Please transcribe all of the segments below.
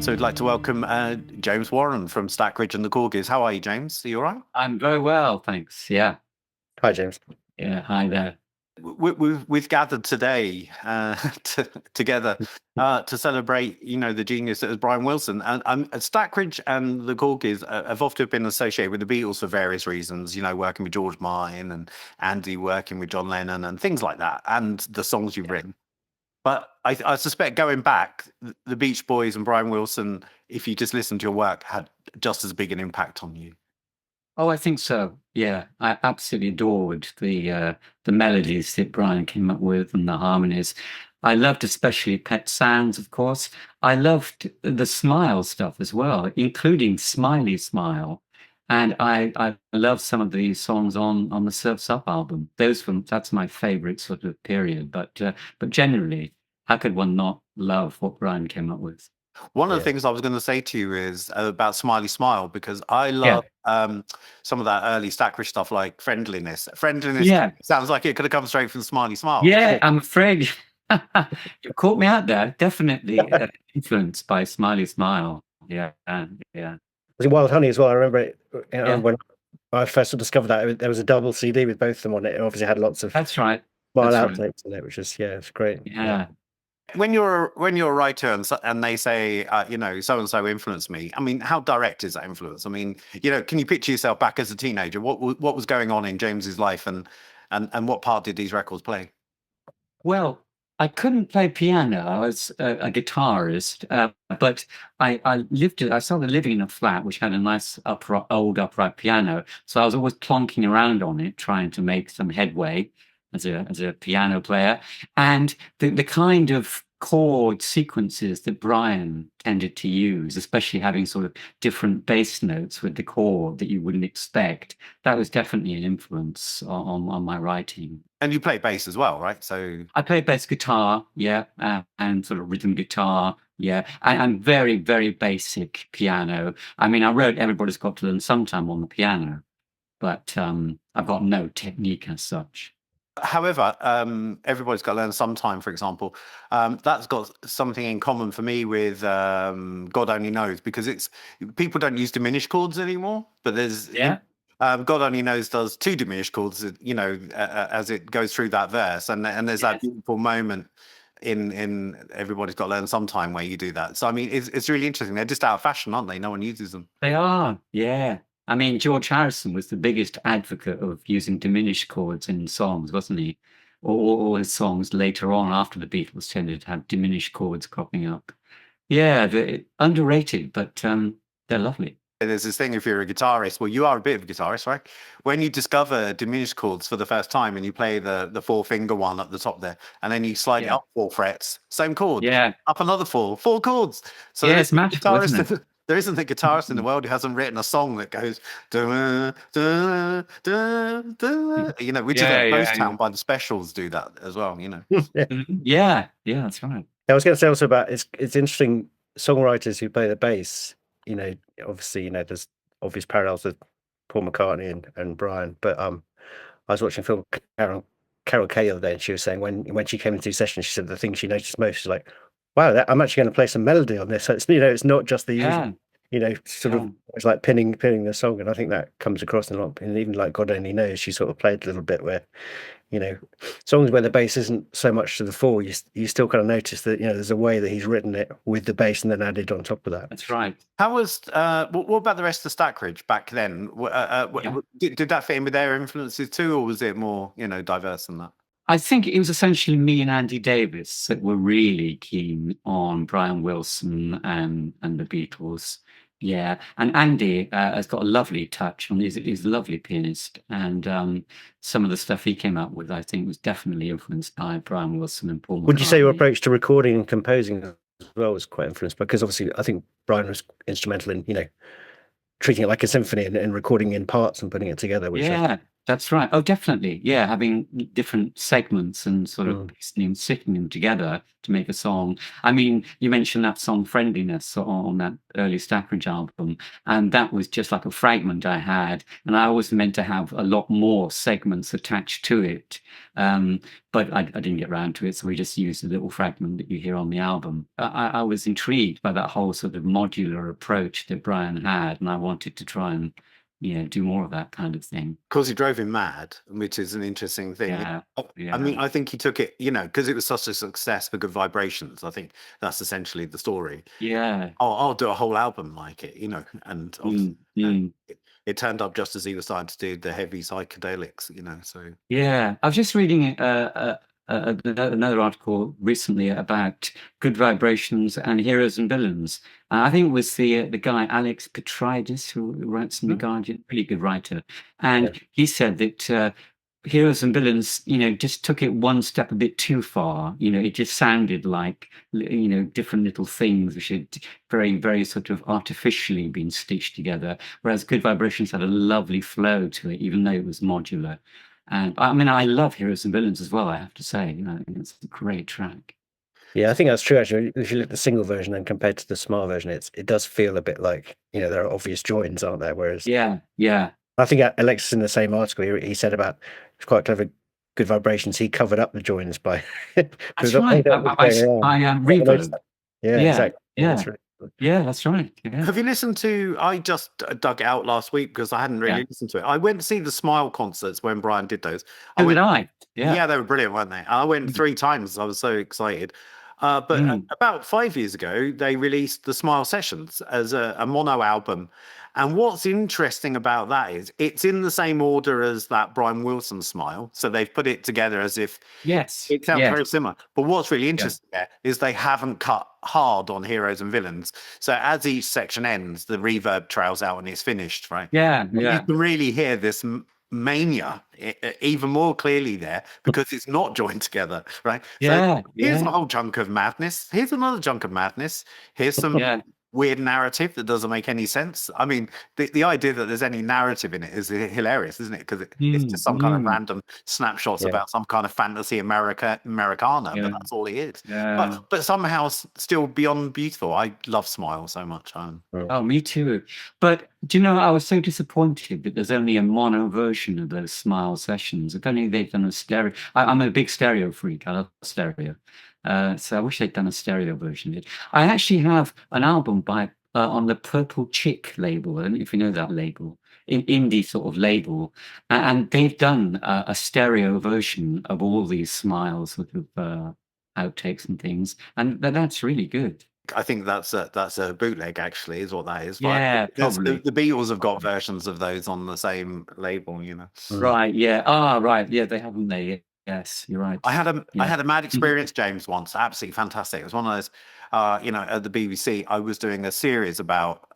So I'd like to welcome James Warren from Stackridge and the Korgis. How are you, James? Are you all right? I'm very well, thanks. Yeah, Hi, James. yeah. Hi there. We've gathered today together to celebrate, the genius that is Brian Wilson. And Stackridge and the Korgis have often been associated with the Beatles for various reasons. Working with George Martin and Andy working with John Lennon and things like that, and the songs you've written. But I suspect going back, the Beach Boys and Brian Wilson, if you just listen to your work, had just as big an impact on you. Oh, I think so. Yeah, I absolutely adored the melodies that Brian came up with and the harmonies. I loved especially Pet Sounds, of course. I loved the Smile stuff as well, including Smiley Smile. And I love some of the songs on the Surf's Up album. That's my favorite sort of period. But generally, how could one not love what Brian came up with? One of the Yeah. things I was going to say to you is about Smiley Smile, because I Yeah, love some of that early Stackridge stuff like Friendliness. Friendliness yeah. sounds like it could have come straight from Smiley Smile. Yeah, I'm afraid you caught me out there. Definitely influenced by Smiley Smile. Yeah, yeah, Was it Wild Honey as well? I remember it yeah. when I first discovered that there was a double CD with both of them on it. It obviously had lots of That's right. Smile That's right. outtakes in it, which is it's great. Yeah. When you're a writer and they say, so and so influenced me. I mean, how direct is that influence? I mean, can you picture yourself back as a teenager? What was going on in James's life, and what part did these records play? Well, I couldn't play piano. I was a guitarist, but I started living in a flat which had a nice old upright piano. So I was always plonking around on it, trying to make some headway as a piano player. And the kind of chord sequences that Brian tended to use, especially having sort of different bass notes with the chord that you wouldn't expect, that was definitely an influence on my writing. And you play bass as well, right? So I play bass guitar, yeah, and sort of rhythm guitar, yeah, and very, very basic piano. I mean, I wrote Everybody's Got to Learn Sometime on the piano, but I've got no technique as such. however, everybody's got to learn sometime, for example. That's got something in common for me with God Only Knows, because people don't use diminished chords anymore, but there's Yeah, God Only Knows does two diminished chords, as it goes through that verse, and there's that yes, beautiful moment in Everybody's Got to Learn Sometime where you do that. So I mean, it's really interesting. They're just out of fashion, aren't they? No one uses them. they are, yeah. I mean, George Harrison was the biggest advocate of using diminished chords in songs, wasn't he? All his songs later on, after the Beatles, tended to have diminished chords cropping up. Yeah, they're underrated, but they're lovely. There's this thing, if you're a guitarist, well, you are a bit of a guitarist, right? When you discover diminished chords for the first time and you play the four finger one at the top there, and then you slide it Yeah, up 4 frets, same chord, yeah, up another four chords. So yeah. It's magical, isn't it? there isn't a guitarist in the world who hasn't written a song that goes, "Dun, dun, dun, dun," which is Yeah, like yeah, Ghost yeah. Town by the Specials do that as well, Yeah. Yeah, yeah, that's right. I was going to say also about it's interesting songwriters who play the bass. Obviously, there's obvious parallels with Paul McCartney and Brian, but I was watching a film Carol Kay the other day, and she was saying when she came into session, she said the thing she noticed most is like, wow, I'm actually going to play some melody on this. So it's not just the usual, Yeah, sort yeah. of it's like pinning the song, and I think that comes across in a lot. And even like God Only Knows, she sort of played a little bit where, songs where the bass isn't so much to the fore, you still kind of notice that there's a way that he's written it with the bass and then added on top of that. That's right. How was what about the rest of Stackridge back then? Yeah. Did that fit in with their influences too, or was it more diverse than that? I think it was essentially me and Andy Davis that were really keen on Brian Wilson and the Beatles. Yeah, and Andy has got a lovely touch, and he's a lovely pianist. And some of the stuff he came up with, I think, was definitely influenced by Brian Wilson and Paul Would you say your McCartney. approach to recording and composing as well was quite influenced? Because obviously, I think Brian was instrumental in treating it like a symphony and recording in parts and putting it together. Which Yeah, That's right. Oh, definitely. Yeah, having different segments and sort of sitting them together to make a song. I mean, you mentioned that song "Friendliness" on that early Stackridge album, and that was just like a fragment I had, and I was meant to have a lot more segments attached to it, but I didn't get around to it, so we just used a little fragment that you hear on the album. I was intrigued by that whole sort of modular approach that Brian had, and I wanted to try and do more of that kind of thing. Of course, he drove him mad, which is an interesting thing. Yeah, I mean, yeah, I think he took it, because it was such a success for Good Vibrations. I think that's essentially the story. yeah. I'll do a whole album like it, and obviously, Mm. it turned up just as he was starting to do the heavy psychedelics, so. Yeah, I was just reading another article recently about Good Vibrations and Heroes and Villains. I think it was the guy Alex Petridis who writes in The Guardian, pretty good writer, and he said that Heroes and Villains, just took it one step a bit too far. It just sounded like different little things which had very, very sort of artificially been stitched together, whereas Good Vibrations had a lovely flow to it, even though it was modular. And I mean, I love Heroes and Villains as well, I have to say. I think it's a great track. Yeah, I think that's true. Actually, if you look at the single version and compared to the smart version, it does feel a bit like there are obvious joins, aren't there? Whereas Yeah. I think Alexis in the same article he said about it's quite clever. Good Vibrations. He covered up the joins by. That's right. I reverb. Yeah, exactly. Yeah, that's really cool. Yeah, that's right. Yeah. Have you listened to? I just dug it out last week because I hadn't really listened to it. I went to see the Smile concerts when Brian did those. So did I. Yeah, they were brilliant, weren't they? I went 3 times. I was so excited. But about 5 years ago, they released the Smile Sessions as a mono album. And what's interesting about that is it's in the same order as that Brian Wilson Smile. So they've put it together as if it sounds very similar. But what's really interesting there is they haven't cut hard on Heroes and Villains. So as each section ends, the reverb trails out and it's finished, right? Yeah. You can really hear this mania even more clearly there because it's not joined together, right? So here's a whole chunk of madness. Here's another chunk of madness. Here's some weird narrative that doesn't make any sense. I mean, the idea that there's any narrative in it is hilarious, isn't it? Because it's just some kind of random snapshots about some kind of fantasy Americana, but that's all it is. But somehow still beyond beautiful. I love Smile so much. Oh, me too. But do you know, I was so disappointed that there's only a mono version of those Smile sessions. If only they'd done a stereo. I'm a big stereo freak. I love stereo. So I wish they'd done a stereo version of it. I actually have an album by on the Purple Chick label. I don't know if you know that label, indie sort of label, and they've done a stereo version of all these Smile sort of outtakes and things, and that's really good. I think that's a bootleg, actually, is what that is. Yeah, probably. The Beatles have got versions of those on the same label, Right. Yeah. Right. Yeah, they haven't they? Yes, you're right. I had a mad experience, James, once. Absolutely fantastic. It was one of those, at the BBC, I was doing a series about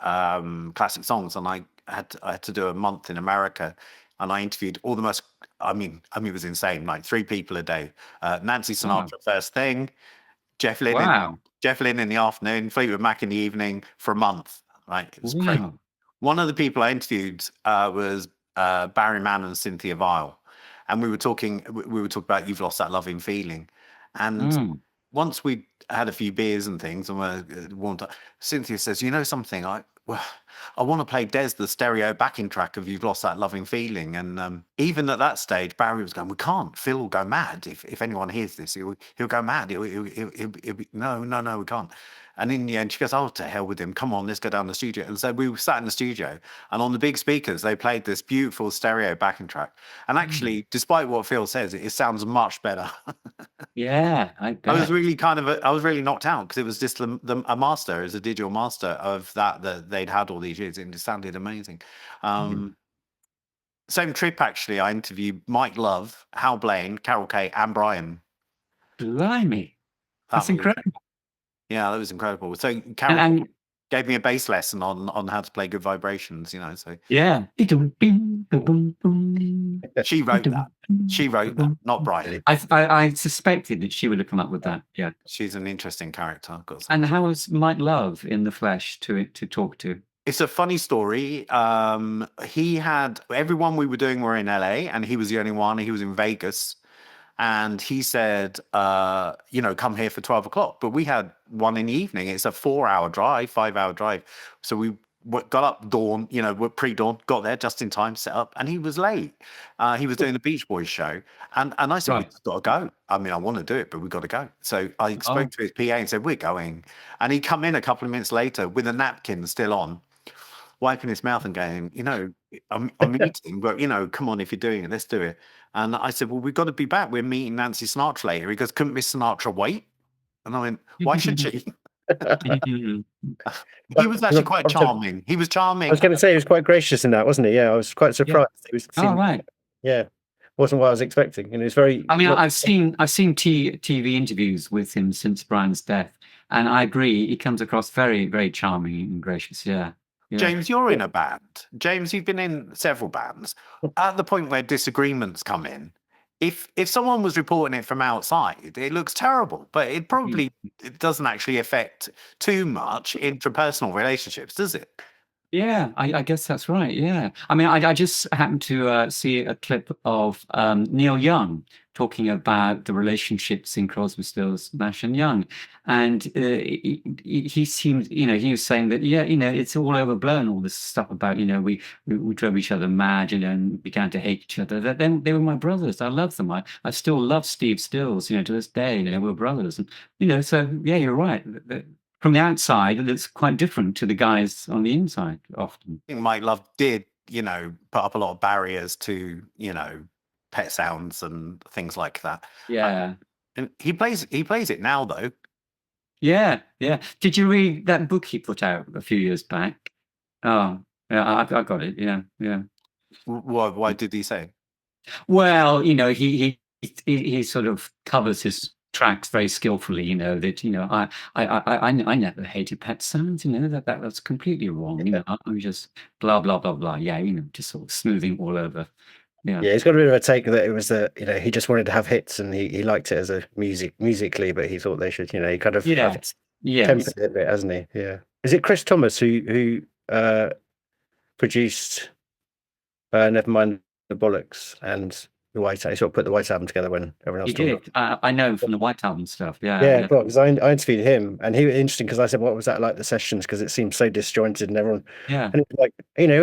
classic songs, and I had to do a month in America, and I interviewed all the most. I mean, it was insane. Like 3 people a day. Nancy Sinatra first thing, Jeff Lynne in the afternoon, Fleetwood Mac in the evening for a month. Right, it was crazy. One of the people I interviewed was Barry Mann and Cynthia Weil. And we were talking about You've Lost That Loving Feeling. And once we had a few beers and things and were warmed up, Cynthia says, you know something, I want to play Des the stereo backing track of You've Lost That Loving Feeling. And even at that stage, Barry was going, we can't. Phil will go mad. If anyone hears this, he'll go mad. He'll be, no, we can't. And in the end, she goes, oh, to hell with him. Come on, let's go down the studio. And so we sat in the studio, and on the big speakers, they played this beautiful stereo backing track. And actually, despite what Phil says, it sounds much better. Yeah, I was really I was really knocked out because it was just a master, as a digital master of that they'd had all these years, and it sounded amazing. Same trip, actually, I interviewed Mike Love, Hal Blaine, Carol Kay, and Brian. Blimey. That's incredible. Yeah, that was incredible. So Carol gave me a bass lesson on how to play Good Vibrations, so. Yeah. She wrote that. She wrote that, not Brian. I suspected that she would have come up with that. Yeah. She's an interesting character. And how was Mike Love in the flesh to talk to? It's a funny story. He had everyone we were doing were in LA, and he was the only one. He was in Vegas, and he said, come here for 12 o'clock. But we had one in the evening. It's a 4-hour drive, 5-hour drive. So we got up dawn, we're pre-dawn, got there just in time, set up, and he was late. He was doing the Beach Boys show, and I said, Right. we've got to go. I mean, I want to do it, but we've got to go. So I spoke to his PA and said, we're going. And he come in a couple of minutes later with a napkin still on, wiping his mouth and going, I'm eating, but come on, if you're doing it, let's do it. And I said, well, we've got to be back. We're meeting Nancy Sinatra later. He goes, couldn't Miss Sinatra wait? And I went, why should she? He was actually quite charming. He was charming. I was going to say he was quite gracious in that, wasn't he? Yeah, I was quite surprised. He was. Right. Yeah, wasn't what I was expecting, and it was very. I mean, I've seen TV interviews with him since Brian's death, and I agree, he comes across very, very charming and gracious. Yeah. James, you're in a band. James, you've been in several bands. At the point where disagreements come in, if someone was reporting it from outside, it looks terrible, but it probably it doesn't actually affect too much interpersonal relationships, does it? Yeah, I guess that's right. Yeah. I mean, I just happened to see a clip of Neil Young talking about the relationships in Crosby, Stills, Nash and Young. And he seemed, he was saying that, it's all overblown, all this stuff about, we drove each other mad, and began to hate each other. Then they were my brothers. I love them. I still love Steve Stills, to this day, we're brothers. And, so, yeah, you're right. From the outside, it looks quite different to the guys on the inside often. I think Mike Love did, put up a lot of barriers to, pet sounds and things like that. Yeah. And he plays it now, though. Yeah. Did you read that book he put out a few years back? Oh, yeah, I got it. Yeah. Why did he say? Well, he sort of covers his tracks very skillfully. That I never hated pet sounds. That's completely wrong. I'm just blah blah blah blah. Yeah, just sort of smoothing all over. Yeah, he's got a bit of a take that it was he just wanted to have hits and he liked it as a musically, but he thought they should, he kind of tempered it a bit, hasn't he? Yeah. Is it Chris Thomas who produced Nevermind the Bollocks and the White Album? He sort of put the White Album together when everyone else did. I know him from the White Album stuff. Yeah, because I interviewed him and he was interesting because I said, what was that like, the sessions? Because it seemed so disjointed and everyone, and it was like,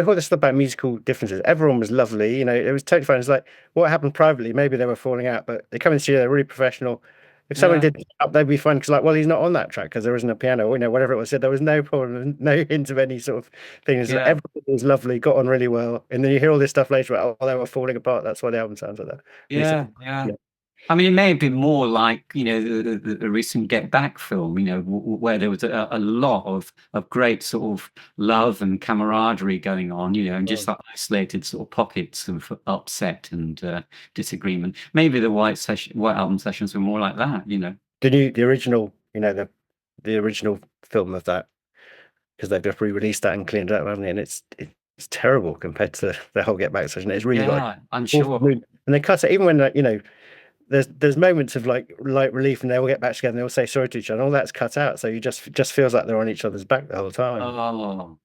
all this stuff about musical differences, everyone was lovely, it was totally fine. It's like, what happened privately? Maybe they were falling out, but they come in the studio, they're really professional. If someone did up, they'd be fine because, like, well, he's not on that track because there isn't a piano, whatever it was. Said there was no problem, no hint of any sort of thing. Everything was lovely, got on really well, and then you hear all this stuff later. Oh, they were falling apart. That's why the album sounds like that. Yeah. I mean, it may have been more like the recent Get Back film, where there was a lot of great sort of love and camaraderie going on, and just like isolated sort of pockets of upset and disagreement. Maybe the White Album sessions were more like that, The original, the original film of that, because they've just re-released that and cleaned it up, haven't they? And it's terrible compared to the whole Get Back session. It's really I'm sure. And they cut it even when there's moments of like relief and they all get back together and they all say sorry to each other. All that's cut out, so you just feels like they're on each other's back the whole time. Oh.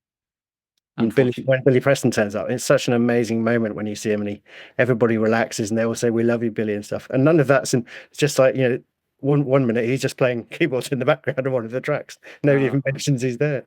And when Billy Preston turns up, it's such an amazing moment when you see him and everybody relaxes and they all say "We love you, Billy" and stuff. And none of that's it's just like one minute he's just playing keyboards in the background of one of the tracks. Nobody even mentions he's there.